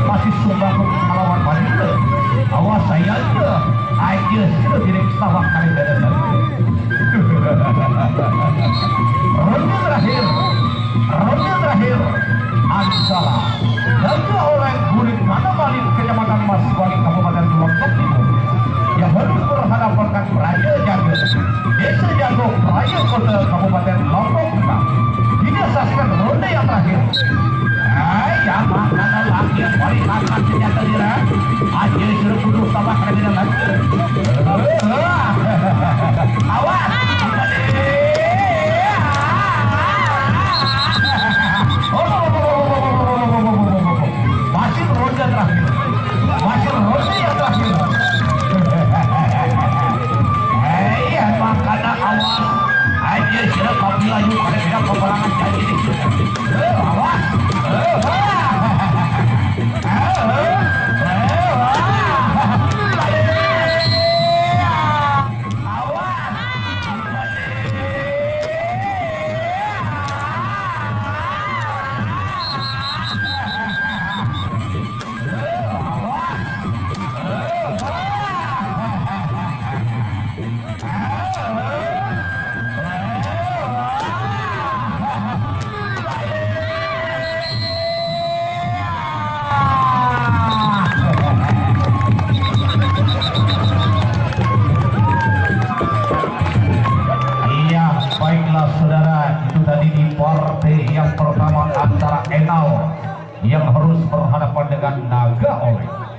masih sumbang melawan Madura. Awas saya aja sudah tidak sawah kali beda. Ronde terakhir Ansala jaga oleh kulit mana balik Kecamatan Mas Wali Kabupaten Lombok Timur yang harus berhadapan dengan Raja Jago Desa Jago Raya Kota Kabupaten Lombok Tengah. Tidak saksikan ronde yang terakhir. Yang makanan lagi yang paling akan senjata dira aja suruh kudu sama kena lagi. Awas masih ronde terakhir, yang terakhir. Makanan awas aja sudah kopi lagi pada tidak peperangan jadi awas. Yang pertama antara Enau yang harus berhadapan dengan Naga Oleh.